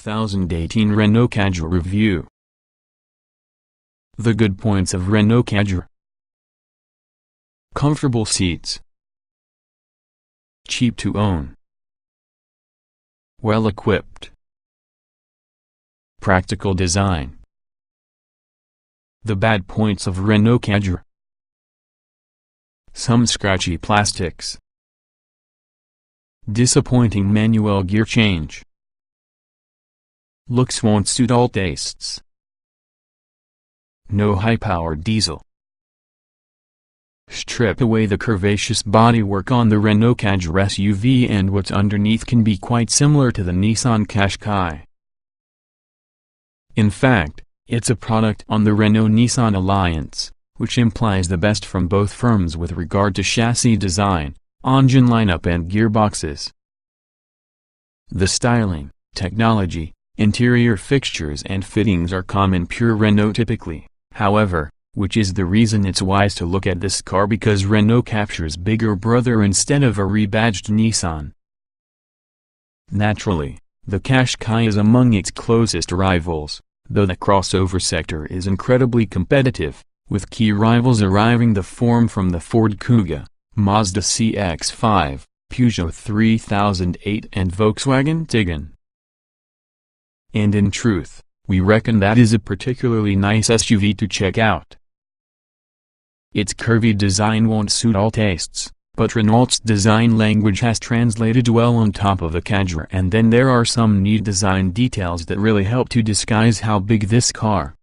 2018 Renault Kadjar Review. The good points of Renault Kadjar: comfortable seats, cheap to own, well equipped, practical design. The bad points of Renault Kadjar: some scratchy plastics, disappointing manual gear change, looks won't suit all tastes, no high-powered diesel. Strip away the curvaceous bodywork on the Renault Kadjar SUV and what's underneath can be quite similar to the Nissan Qashqai. In fact, it's a product on the Renault-Nissan alliance, which implies the best from both firms with regard to chassis design, engine lineup and gearboxes. The styling, technology, interior fixtures and fittings are common pure Renault typically, however, which is the reason it's wise to look at this car because Renault captures bigger brother instead of a rebadged Nissan. Naturally, the Qashqai is among its closest rivals, though the crossover sector is incredibly competitive, with key rivals arriving the form from the Ford Kuga, Mazda CX-5, Peugeot 3008 and Volkswagen Tiguan. And in truth, we reckon that is a particularly nice SUV to check out. Its curvy design won't suit all tastes, but Renault's design language has translated well on top of the Kadjar, and then there are some neat design details that really help to disguise how big this car.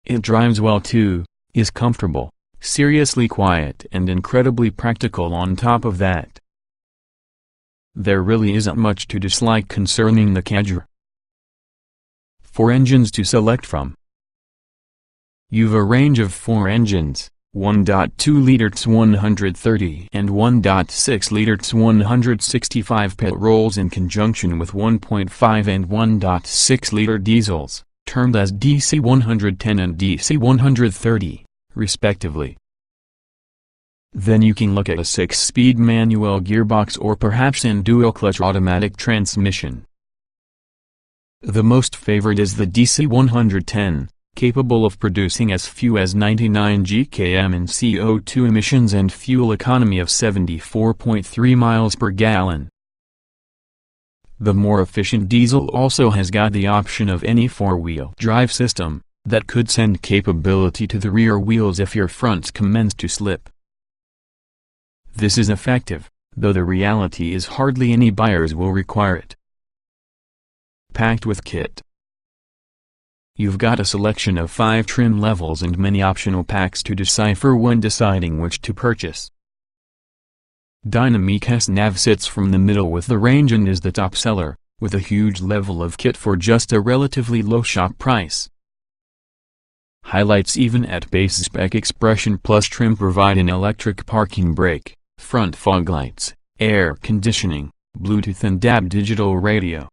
It drives well too, is comfortable, seriously quiet and incredibly practical on top of that. There really isn't much to dislike concerning the Kadjar. 4 engines to select from. You've a range of 4 engines, 1.2-liter T130 and 1.6-liter T165 petrols in conjunction with 1.5 and 1.6-liter diesels, termed as DC110 and DC130, respectively. Then you can look at a 6-speed manual gearbox or perhaps in dual-clutch automatic transmission. The most favored is the DC110, capable of producing as few as 99 GkM in CO2 emissions and fuel economy of 74.3 miles per gallon. The more efficient diesel also has got the option of any 4-wheel drive system, that could send capability to the rear wheels if your fronts commence to slip. This is effective, though the reality is hardly any buyers will require it. Packed with kit. You've got a selection of 5 trim levels and many optional packs to decipher when deciding which to purchase. Dynamic S-Nav sits from the middle with the range and is the top seller, with a huge level of kit for just a relatively low shop price. Highlights even at base spec Expression Plus trim provide an electric parking brake, front fog lights, air conditioning, Bluetooth and DAB digital radio.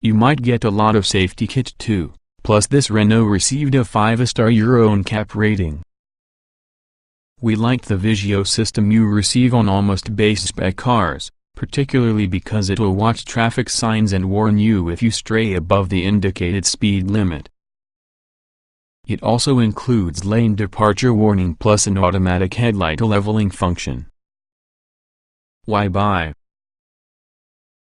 You might get a lot of safety kit too, plus this Renault received a 5-star Euro NCAP rating. We liked the Vigio system you receive on almost base-spec cars, particularly because it will watch traffic signs and warn you if you stray above the indicated speed limit. It also includes lane departure warning plus an automatic headlight leveling function. Why buy?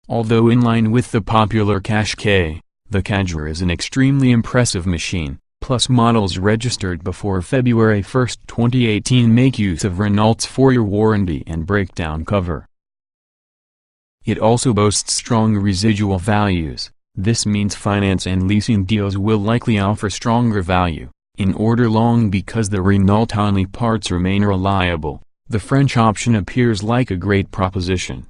Although in line with the popular Qashqai, the Kadjar is an extremely impressive machine, plus models registered before February 1, 2018 make use of Renault's 4-year warranty and breakdown cover. It also boasts strong residual values. This means finance and leasing deals will likely offer stronger value, in order long because the Renault-only parts remain reliable. The French option appears like a great proposition.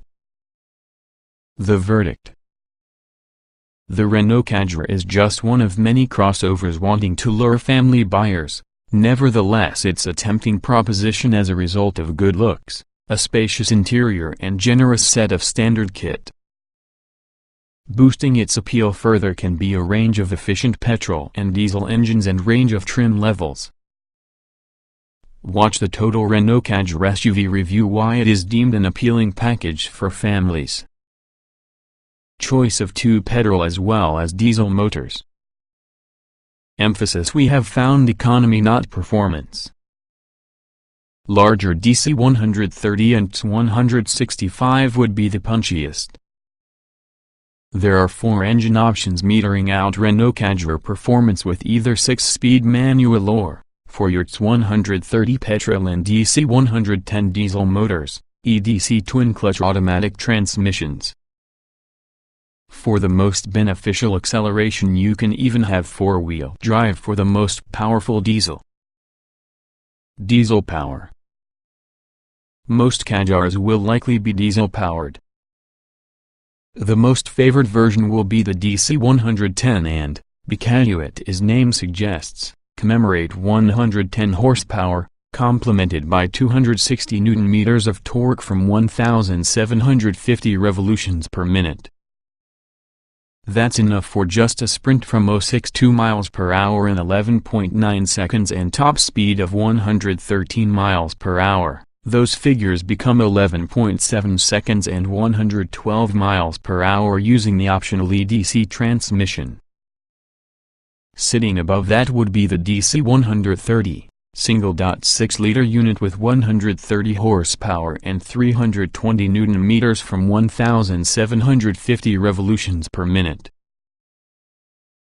The verdict. The Renault Kadjar is just one of many crossovers wanting to lure family buyers. Nevertheless, it's a tempting proposition as a result of good looks, a spacious interior and generous set of standard kit. Boosting its appeal further can be a range of efficient petrol and diesel engines and range of trim levels. Watch the total Renault Kadjar SUV review why it is deemed an appealing package for families. choice of 2 petrol as well as diesel motors. Emphasis: we have found economy not performance. Larger DC 130 and 165 would be the punchiest. There are 4 engine options metering out Renault Kadjar performance with either 6-speed manual or, for your 130 petrol and DC 110 diesel motors, EDC twin-clutch automatic transmissions. For the most beneficial acceleration you can even have 4-wheel drive for the most powerful diesel. Diesel power. Most Kadjars will likely be diesel-powered. The most favored version will be the DC 110 and, because its name suggests, commemorate 110 horsepower, complemented by 260 Nm of torque from 1,750 revolutions per minute. That's enough for just a sprint from 0-62 miles per hour in 11.9 seconds and top speed of 113 miles per hour. Those figures become 11.7 seconds and 112 miles per hour using the optional EDC transmission. Sitting above that would be the DC 130, single.6-liter unit with 130 horsepower and 320 Nm from 1,750 revolutions per minute.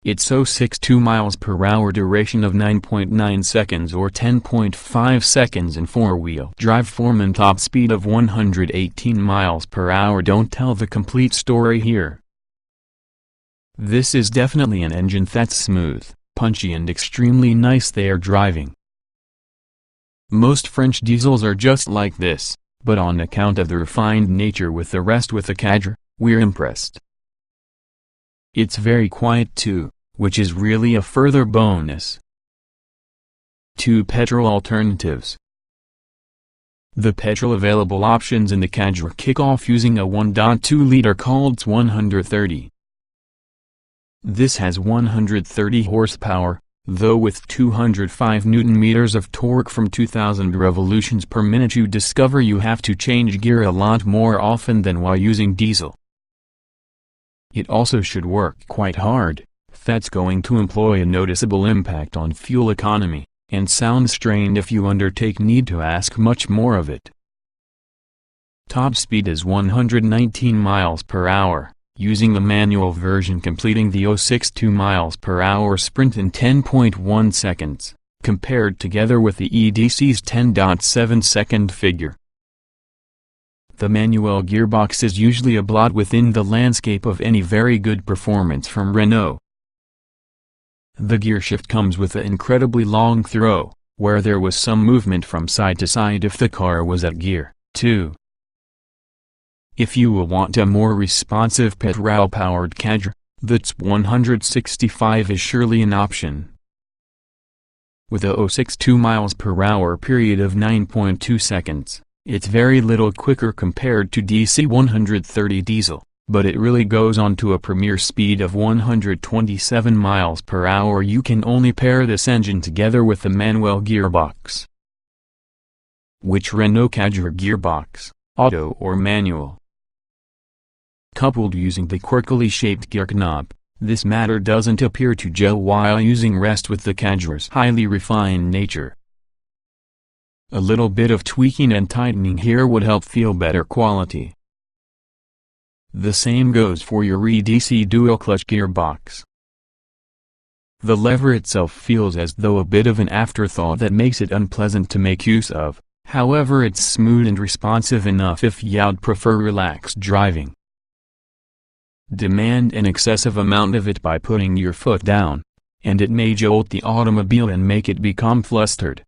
Its 0-62 miles per hour duration of 9.9 seconds or 10.5 seconds in 4-wheel drive form and top speed of 118 miles per hour don't tell the complete story here. This is definitely an engine that's smooth, punchy and extremely nice there driving. Most French diesels are just like this, but on account of the refined nature with the rest with the Kadjar, we're impressed. It's very quiet too, which is really a further bonus. 2 petrol alternatives. The petrol available options in the Kadjar kick off using a 1.2-liter called 130. This has 130 horsepower, though with 205 Nm of torque from 2000 revolutions per minute. You discover you have to change gear a lot more often than while using diesel. It also should work quite hard, that's going to employ a noticeable impact on fuel economy, and sound strained if you undertake need to ask much more of it. Top speed is 119 miles per hour, using the manual version completing the 0-62 miles per hour sprint in 10.1 seconds, compared together with the EDC's 10.7 second figure. The manual gearbox is usually a blot within the landscape of any very good performance from Renault. The gearshift comes with an incredibly long throw, where there was some movement from side to side if the car was at gear 2. If you will want a more responsive petrol-powered Kadjar, the 165 is surely an option. With a 0-62 miles per hour period of 9.2 seconds, it's very little quicker compared to DC 130 diesel, but it really goes on to a premier speed of 127 miles per hour. You can only pair this engine together with the manual gearbox. Which Renault Kadjar gearbox, auto or manual? Coupled using the quirkily shaped gear knob, this matter doesn't appear to gel while using rest with the Kadjar's highly refined nature. A little bit of tweaking and tightening here would help feel better quality. The same goes for your EDC dual-clutch gearbox. The lever itself feels as though a bit of an afterthought that makes it unpleasant to make use of, however it's smooth and responsive enough if you'd prefer relaxed driving. Demand an excessive amount of it by putting your foot down, and it may jolt the automobile and make it become flustered.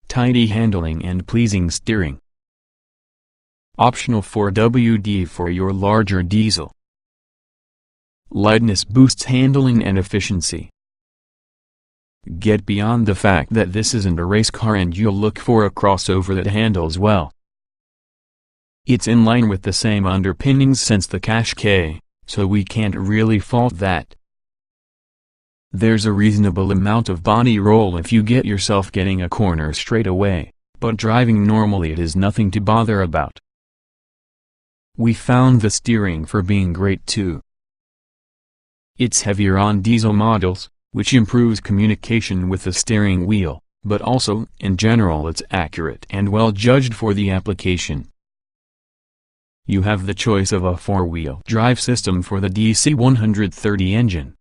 Tidy handling and pleasing steering. Optional 4WD for your larger diesel. Lightness boosts handling and efficiency. Get beyond the fact that this isn't a race car and you'll look for a crossover that handles well. It's in line with the same underpinnings since the Qashqai, so we can't really fault that. There's a reasonable amount of body roll if you get yourself getting a corner straight away, but driving normally it is nothing to bother about. We found the steering for being great too. It's heavier on diesel models, which improves communication with the steering wheel, but also, in general, it's accurate and well judged for the application. You have the choice of a four-wheel drive system for the DC130 engine.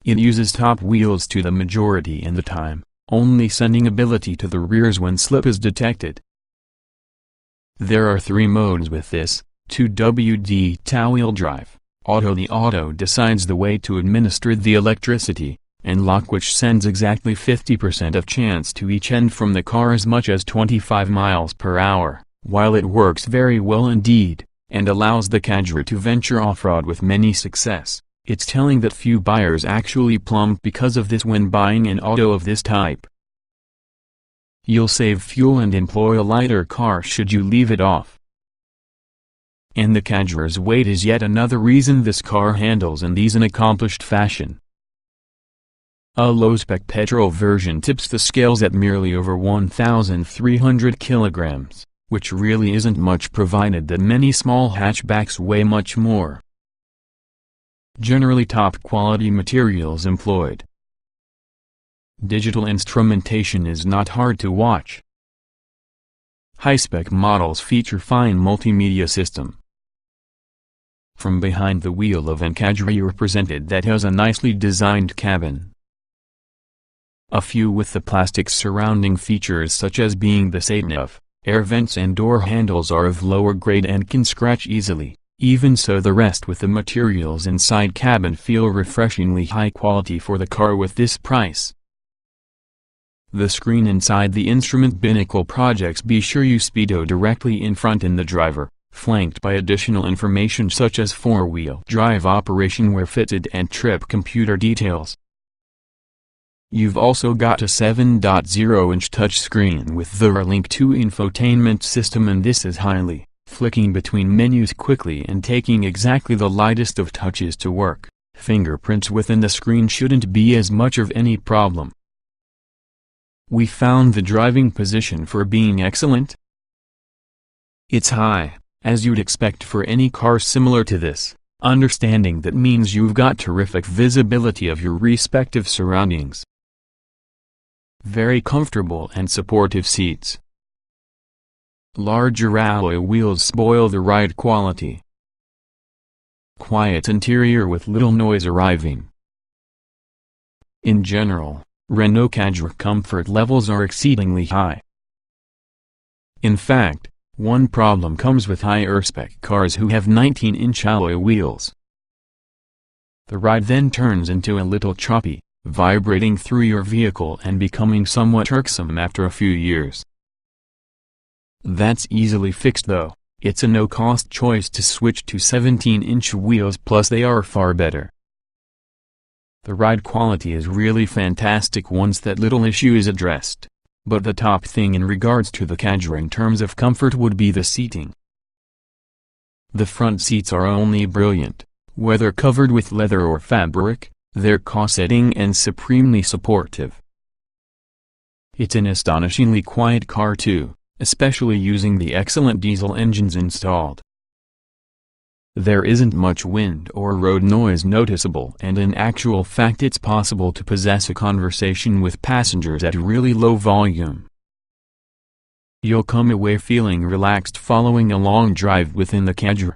It uses top wheels to the majority in the time, only sending ability to the rears when slip is detected. There are 3 modes with this: 2WD two-wheel drive, auto. The auto decides the way to administer the electricity, and lock, which sends exactly 50% of chance to each end from the car, as much as 25 miles per hour, while it works very well indeed, and allows the Kadjar to venture off-road with many success. It's telling that few buyers actually plump because of this when buying an auto of this type. You'll save fuel and employ a lighter car should you leave it off. And the Kadjar's weight is yet another reason this car handles in an accomplished fashion. A low-spec petrol version tips the scales at merely over 1,300 kilograms, which really isn't much provided that many small hatchbacks weigh much more. Generally top-quality materials employed. Digital instrumentation is not hard to watch. High-spec models feature fine multimedia system. From behind the wheel of an Kadjar you're presented that has a nicely designed cabin. A few with the plastic surrounding features such as being the sunroof, air vents and door handles are of lower grade and can scratch easily. Even so, the rest with the materials inside cabin feel refreshingly high quality for the car with this price. The screen inside the instrument binnacle projects be sure you speedo directly in front in the driver, flanked by additional information such as four-wheel drive operation where fitted and trip computer details. You've also got a 7.0-inch touchscreen with the Link 2 infotainment system, and this is highly flicking between menus quickly and taking exactly the lightest of touches to work. Fingerprints within the screen shouldn't be as much of any problem. We found the driving position for being excellent. It's high, as you'd expect for any car similar to this. Understanding that means you've got terrific visibility of your respective surroundings. Very comfortable and supportive seats. Larger alloy wheels spoil the ride quality. Quiet interior with little noise arriving. In general, Renault Kadjar comfort levels are exceedingly high. In fact, one problem comes with higher spec cars who have 19-inch alloy wheels. The ride then turns into a little choppy, vibrating through your vehicle and becoming somewhat irksome after a few years. That's easily fixed though. It's a no-cost choice to switch to 17-inch wheels, plus they are far better. The ride quality is really fantastic once that little issue is addressed. But the top thing in regards to the Kadjar in terms of comfort would be the seating. The front seats are only brilliant, whether covered with leather or fabric, they're cost-setting and supremely supportive. It's an astonishingly quiet car too, especially using the excellent diesel engines installed. There isn't much wind or road noise noticeable, and in actual fact it's possible to possess a conversation with passengers at really low volume. You'll come away feeling relaxed following a long drive within the Kadjar.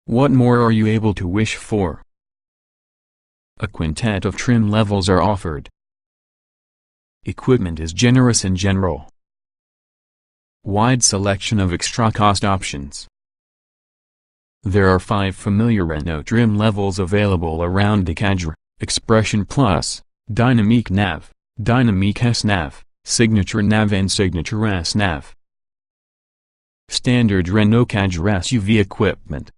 What more are you able to wish for? A quintet of trim levels are offered. Equipment is generous in general. Wide selection of extra cost options. There are 5 familiar Renault trim levels available around the Kadjar: Expression Plus, Dynamique Nav, Dynamique S-Nav, Signature Nav and Signature S-Nav. Standard Renault Kadjar SUV equipment.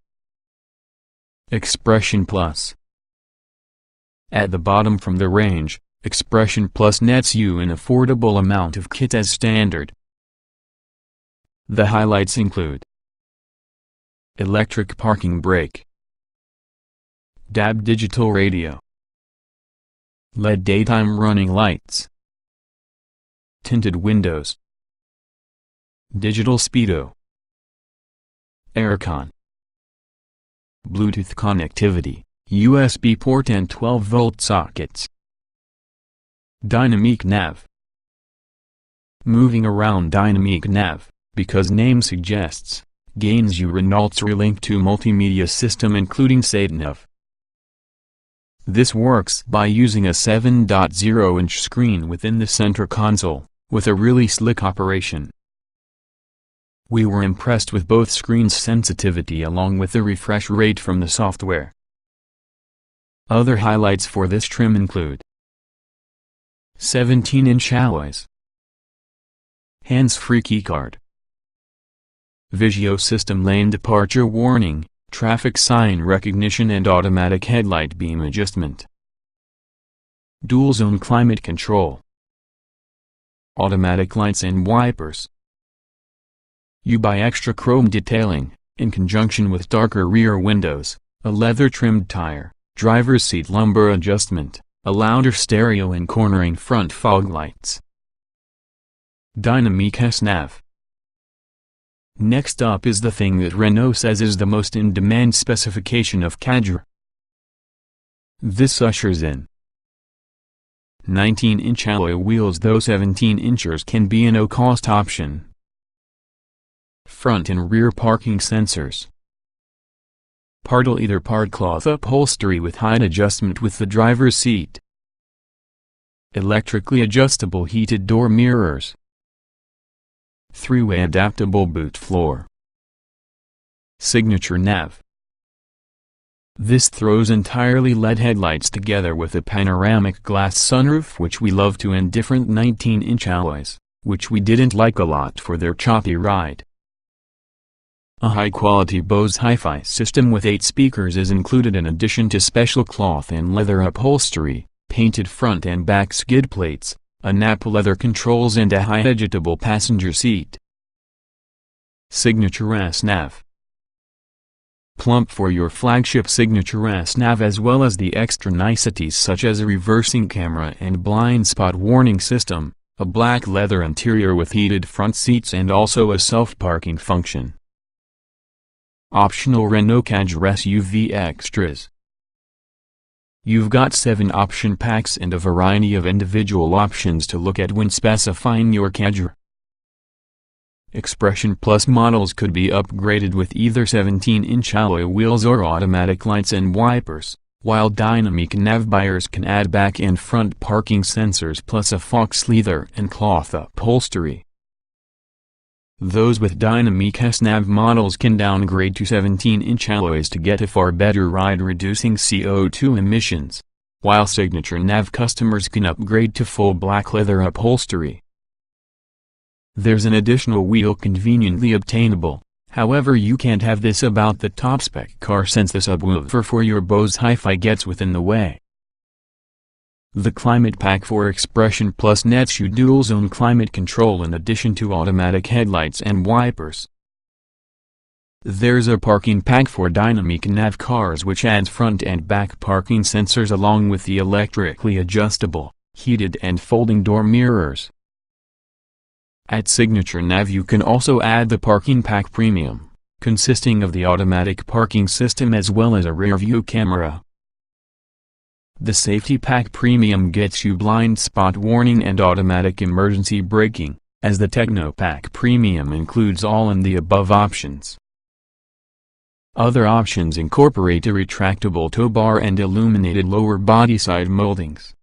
Expression Plus. At the bottom from the range, Expression Plus nets you an affordable amount of kit as standard. The highlights include electric parking brake, DAB digital radio, LED daytime running lights, tinted windows, digital speedo, aircon, Bluetooth connectivity, USB port and 12-volt sockets. Dynamic nav. Moving around Dynamic nav, because name suggests, gains you Renault's relink to multimedia system including sat-nav. This works by using a 7.0-inch screen within the center console, with a really slick operation. We were impressed with both screens' sensitivity along with the refresh rate from the software. Other highlights for this trim include 17-inch alloys, hands-free keycard, Vigio system lane departure warning, traffic sign recognition and automatic headlight beam adjustment, dual-zone climate control, automatic lights and wipers. You buy extra chrome detailing, in conjunction with darker rear windows, a leather-trimmed tire, driver's seat lumbar adjustment, a louder stereo and cornering front fog lights. Dynamic S-Nav. Next up is the thing that Renault says is the most in-demand specification of Kadjar. This ushers in 19-inch alloy wheels, though 17-inchers can be a no-cost option. Front and rear parking sensors. Part-leather part-cloth upholstery with height adjustment with the driver's seat. Electrically adjustable heated door mirrors. Three-way adaptable boot floor. Signature nav. This throws entirely LED headlights together with a panoramic glass sunroof, which we love to, and different 19-inch alloys, which we didn't like a lot for their choppy ride. A high-quality Bose hi-fi system with 8 speakers is included in addition to special cloth and leather upholstery, painted front and back skid plates, a Napa leather controls and a high-adjustable passenger seat. Signature S-Nav. Plump for your flagship Signature S-Nav, as well as the extra niceties such as a reversing camera and blind spot warning system, a black leather interior with heated front seats and also a self-parking function. Optional Renault Kadjar SUV extras. You've got 7 option packs and a variety of individual options to look at when specifying your Kadjar. Expression Plus models could be upgraded with either 17-inch alloy wheels or automatic lights and wipers, while Dynamic Nav buyers can add back and front parking sensors plus a fox leather and cloth upholstery. Those with Dynamic S-Nav models can downgrade to 17-inch alloys to get a far better ride, reducing CO2 emissions, while Signature Nav customers can upgrade to full black leather upholstery. There's an additional wheel conveniently obtainable, however you can't have this about the top-spec car since the subwoofer for your Bose hi-fi gets within the way. The Climate Pack for Expression Plus nets you dual-zone climate control in addition to automatic headlights and wipers. There's a Parking Pack for Dynamic Nav cars which adds front and back parking sensors along with the electrically adjustable, heated and folding door mirrors. At Signature Nav you can also add the Parking Pack Premium, consisting of the automatic parking system as well as a rear-view camera. The Safety Pack Premium gets you blind spot warning and automatic emergency braking, as the Techno Pack Premium includes all in the above options. Other options incorporate a retractable tow bar and illuminated lower body side moldings.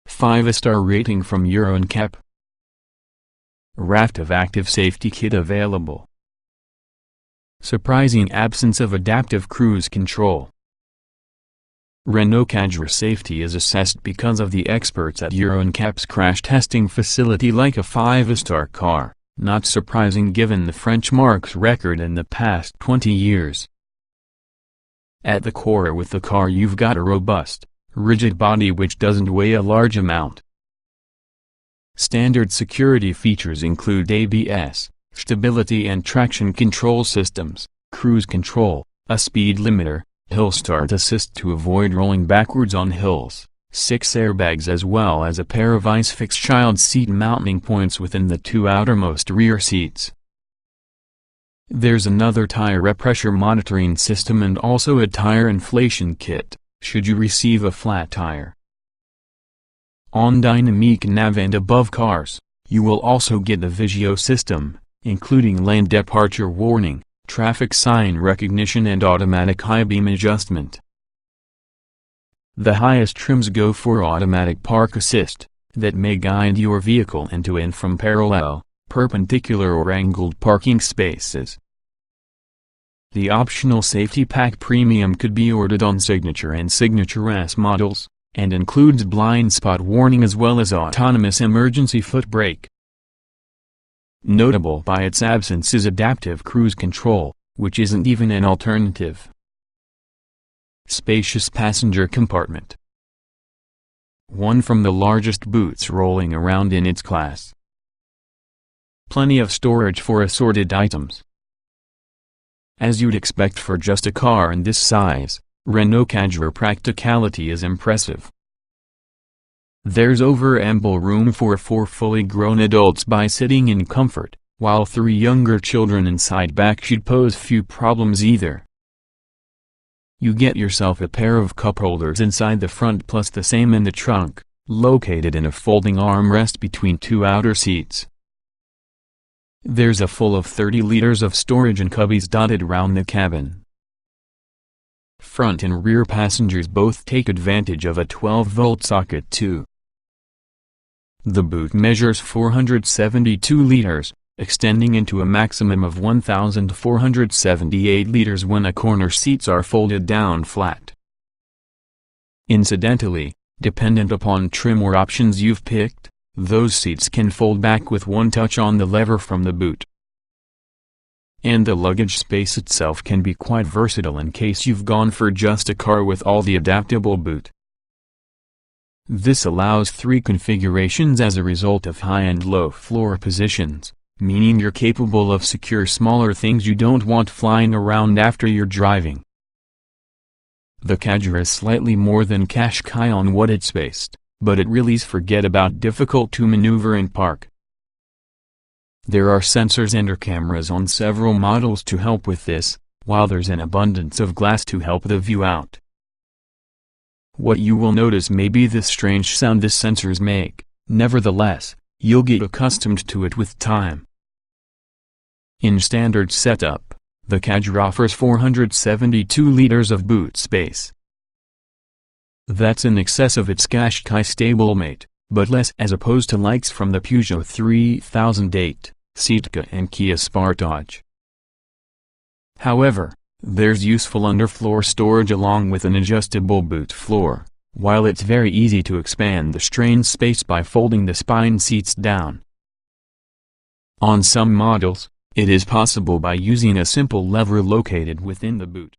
5-star rating from Euro NCAP. Raft of active safety kit available. Surprising absence of adaptive cruise control. Renault Kadjar safety is assessed because of the experts at Euro NCAP's crash testing facility like a 5-star car, not surprising given the French marque's record in the past 20 years. At the core with the car you've got a robust, rigid body which doesn't weigh a large amount. Standard security features include ABS, stability and traction control systems, cruise control, a speed limiter, hill start assist to avoid rolling backwards on hills, 6 airbags as well as a pair of ISOFIX child seat mounting points within the 2 outermost rear seats. There's another tire pressure monitoring system and also a tire inflation kit, should you receive a flat tire. On dynamic nav and above cars, you will also get the Vigio system, including lane departure warning, traffic sign recognition and automatic high beam adjustment. The highest trims go for automatic park assist, that may guide your vehicle into and from parallel, perpendicular or angled parking spaces. The optional Safety Pack Premium could be ordered on Signature and Signature S models, and includes blind spot warning as well as autonomous emergency foot brake. Notable by its absence is adaptive cruise control, which isn't even an alternative. Spacious passenger compartment. One from the largest boots rolling around in its class. Plenty of storage for assorted items. As you'd expect for just a car in this size, Renault Kadjar practicality is impressive. There's ample room for 4 fully grown adults by sitting in comfort, while 3 younger children inside back should pose few problems either. You get yourself a pair of cup holders inside the front plus the same in the trunk, located in a folding armrest between 2 outer seats. There's a full of 30 liters of storage and cubbies dotted around the cabin. Front and rear passengers both take advantage of a 12-volt socket too. The boot measures 472 liters, extending into a maximum of 1,478 liters when the corner seats are folded down flat. Incidentally, dependent upon trim or options you've picked, those seats can fold back with one touch on the lever from the boot. And the luggage space itself can be quite versatile in case you've gone for just a car with all the adaptable boot. This allows 3 configurations as a result of high and low floor positions, meaning you're capable of secure smaller things you don't want flying around after you're driving. The Kadjar is slightly more than Qashqai on what it's based, but it really's forget about difficult to maneuver and park. There are sensors and cameras on several models to help with this, while there's an abundance of glass to help the view out. What you will notice may be the strange sound the sensors make, nevertheless, you'll get accustomed to it with time. In standard setup, the Kadjar offers 472 liters of boot space. That's in excess of its Qashqai stablemate, but less as opposed to likes from the Peugeot 3008, Cetica and Kia Sportage. However, there's useful underfloor storage along with an adjustable boot floor, while it's very easy to expand the strained space by folding the spine seats down. On some models, it is possible by using a simple lever located within the boot.